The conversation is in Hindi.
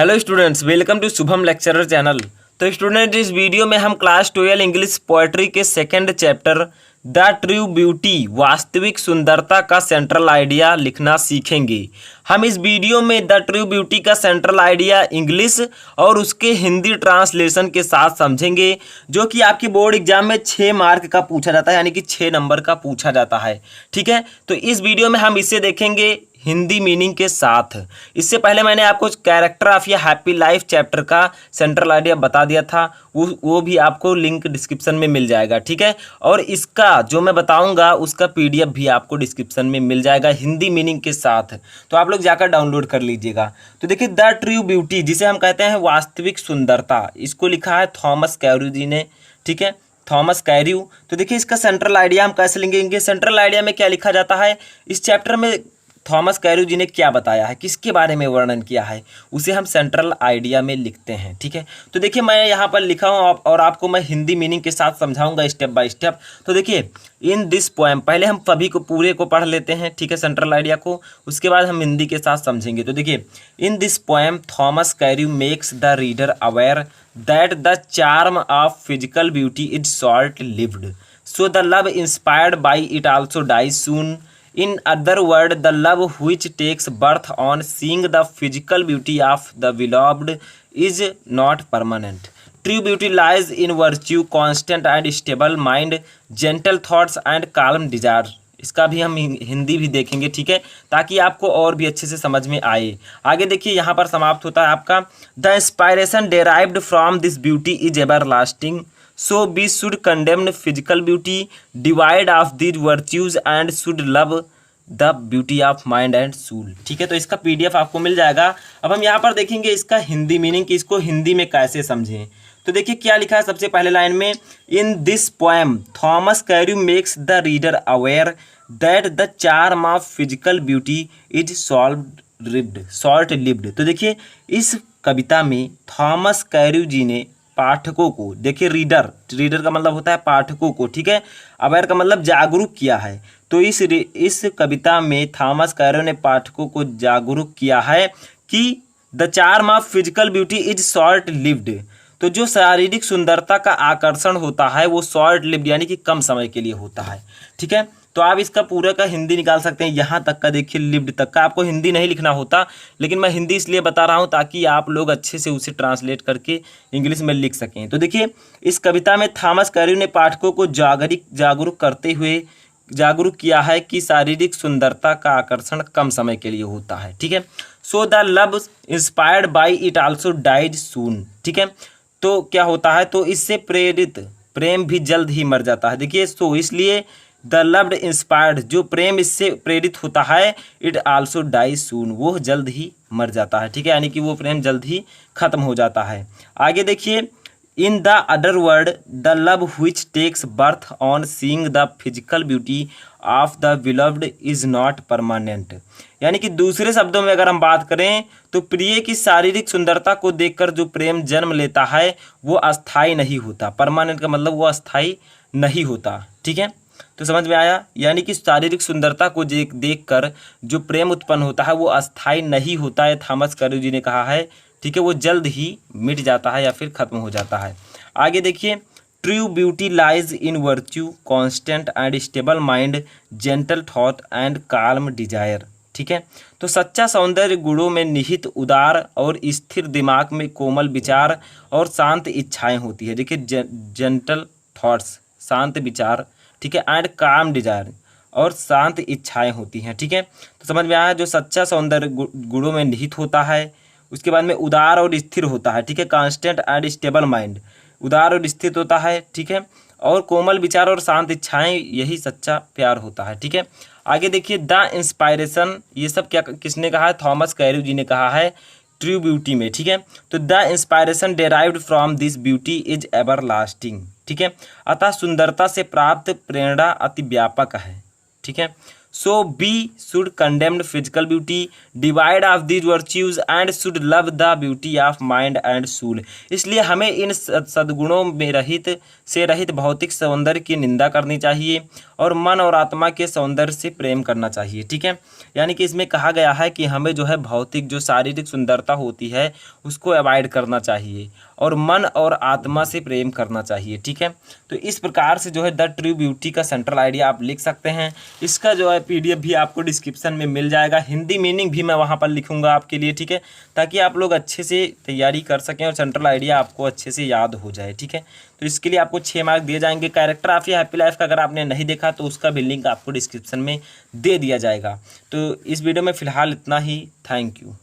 Hello students, welcome to Shubham lecturer channel. तो स्टूडेंट, इस वीडियो में हम क्लास 12 इंग्लिश पोएट्री के second chapter the true beauty वास्तविक सुंदरता का सेंट्रल आइडिया लिखना सीखेंगे। हम इस वीडियो में द ट्रू ब्यूटी का सेंट्रल आइडिया इंग्लिश और उसके हिंदी ट्रांसलेशन के साथ समझेंगे, जो कि आपके बोर्ड एग्जाम में 6 मार्क का पूछा जाता है, यानी कि 6 नंबर का पूछा जाता है। ठीक है, तो इस वीडियो में हम इसे देखेंगे हिंदी मीनिंग के साथ। इससे पहले मैंने आपको कैरेक्टर ऑफ या हैप्पी लाइफ चैप्टर का सेंट्रल आइडिया बता दिया था, वो भी आपको लिंक डिस्क्रिप्शन में मिल जाएगा। ठीक है, और इसका जो मैं बताऊंगा उसका पीडीएफ भी आपको डिस्क्रिप्शन में मिल जाएगा हिंदी मीनिंग के साथ, तो आप लोग जाकर डाउनलोड कर लीजिएगा। तो देखिए, द ट्रू ब्यूटी जिसे हम कहते हैं वास्तविक सुंदरता, इसको लिखा है थॉमस कैर्यू जी ने। ठीक है, थॉमस कैर्यू। तो देखिए, इसका सेंट्रल आइडिया हम कैसे लेंगे। सेंट्रल आइडिया में क्या लिखा जाता है, इस चैप्टर में थॉमस कैर्यू जी ने क्या बताया है, किसके बारे में वर्णन किया है, उसे हम सेंट्रल आइडिया में लिखते हैं। ठीक है, तो देखिए मैं यहाँ पर लिखा हूँ और आपको मैं हिंदी मीनिंग के साथ समझाऊंगा स्टेप बाय स्टेप। तो देखिए, इन दिस पोएम, पहले हम सभी को पूरे को पढ़ लेते हैं। ठीक है, सेंट्रल आइडिया को, उसके बाद हम हिंदी के साथ समझेंगे। तो देखिए, in this poem Thomas Carew makes the reader aware that the charm of physical beauty is short lived, so the love inspired by it also dies soon. In other words, the love which takes birth on seeing the physical beauty of the beloved is not permanent. True beauty lies in virtue, constant and stable mind, gentle thoughts and calm desire. इसका भी हम हिंदी भी देखेंगे। ठीक है, ताकि आपको और भी अच्छे से समझ में आए। आगे देखिए, यहाँ पर समाप्त होता है आपका, the inspiration derived from this beauty is ever lasting, so we should condemn physical beauty, divide of these virtues and should love the beauty of mind and soul. ठीक है, तो इसका पीडीएफ आपको मिल जाएगा। अब हम यहाँ पर देखेंगे इसका हिंदी मीनिंग कि इसको हिंदी में कैसे समझें। तो देखिए क्या लिखा है सबसे पहले लाइन में, इन this poem Thomas Carew makes the reader aware that the charm of physical beauty is short lived. तो देखिए, इस कविता में थॉमस कैर्यू जी ने पाठकों को, देखिए रीडर का मतलब होता है पाठकों को, ठीक है, अवेयर का मतलब जागरूक किया है। तो इस कविता में थॉमस कैर्यू ने पाठकों को जागरूक किया है कि the charm of physical beauty is short lived. तो जो शारीरिक सुंदरता का आकर्षण होता है वो शॉर्ट लिव्ड यानी कि कम समय के लिए होता है। ठीक है, तो आप इसका पूरा का हिंदी निकाल सकते हैं, यहाँ तक का देखिए लिव्ड तक का आपको हिंदी नहीं लिखना होता, लेकिन मैं हिंदी इसलिए बता रहा हूँ ताकि आप लोग अच्छे से उसे ट्रांसलेट करके इंग्लिश में लिख सकें। तो देखिए, इस कविता में थॉमस कैर्यू ने पाठकों को जागरूक करते हुए जागरूक किया है कि शारीरिक सुंदरता का आकर्षण कम समय के लिए होता है। ठीक है, so the love inspired by it also died soon. ठीक है, तो क्या होता है, तो इससे प्रेरित प्रेम भी जल्द ही मर जाता है। देखिए, सो इसलिए द लव्ड इंस्पायर्ड, जो प्रेम इससे प्रेरित होता है, इट आल्सो डाई सून, वो जल्द ही मर जाता है। ठीक है, यानी कि वो प्रेम जल्द ही खत्म हो जाता है। आगे देखिए, in the other word the love which takes birth on seeing the physical beauty of the beloved is not permanent. यानी कि दूसरे शब्दों में अगर हम बात करें तो प्रिय की शारीरिक सुंदरता को देखकर जो प्रेम जन्म लेता है वो अस्थाई नहीं होता। परमानेंट का मतलब वो अस्थाई नहीं होता। ठीक है, तो समझ में आया, यानी कि शारीरिक सुंदरता को देखकर जो प्रेम उत्पन्न होता है वो अस्थाई नहीं होता है, थॉमस कैर्यू जी ने कहा है। ठीक है, वो जल्द ही मिट जाता है या फिर खत्म हो जाता है। आगे देखिए, true beauty lies in virtue, constant and stable mind, gentle thought and calm desire. ठीक है, तो सच्चा सौंदर्य गुणों में निहित उदार और स्थिर दिमाग में कोमल विचार और शांत इच्छाएं होती है। देखिए, जेंटल थॉट्स, शांत विचार, ठीक है, एंड काम डिजायर, और शांत इच्छाएं होती हैं। ठीक है, तो समझ में आया, जो सच्चा सौंदर्य गुणों में निहित होता है, उसके बाद में उदार और स्थिर होता है। ठीक है, कांस्टेंट एंड स्टेबल माइंड, उदार और स्थिर होता है। ठीक है, और कोमल विचार और शांत इच्छाएं, यही सच्चा प्यार होता है। ठीक है, आगे देखिए, द इंस्पायरेशन, ये सब क्या किसने कहा है, थॉमस कैर्यू जी ने कहा है ट्रू ब्यूटी में। ठीक है, तो the inspiration derived from this beauty is ever lasting. ठीक है, अतः सुंदरता से प्राप्त प्रेरणा अति व्यापक है। ठीक है, so we should condemned physical beauty, divide of these virtues and should love the beauty of mind and soul. इसलिए हमें इन सद्गुणों में रहित भौतिक सौंदर्य की निंदा करनी चाहिए और मन और आत्मा के सौंदर्य से प्रेम करना चाहिए। ठीक है, यानी कि इसमें कहा गया है कि हमें जो है भौतिक जो शारीरिक सुंदरता होती है उसको अवॉइड करना चाहिए और मन और आत्मा से प्रेम करना चाहिए। ठीक है, तो इस प्रकार से जो है द ट्रू ब्यूटी का सेंट्रल आइडिया आप लिख सकते हैं। इसका जो है पीडीएफ भी आपको डिस्क्रिप्शन में मिल जाएगा, हिंदी मीनिंग भी मैं वहाँ पर लिखूंगा आपके लिए। ठीक है, ताकि आप लोग अच्छे से तैयारी कर सकें और सेंट्रल आइडिया आपको अच्छे से याद हो जाए। ठीक है, तो इसके लिए आपको 6 मार्क दिए जाएंगे। कैरेक्टर ऑफ या हैप्पी लाइफ का अगर आपने नहीं देखा तो उसका भी लिंक आपको डिस्क्रिप्शन में दे दिया जाएगा। तो इस वीडियो में फ़िलहाल इतना ही। Thank you.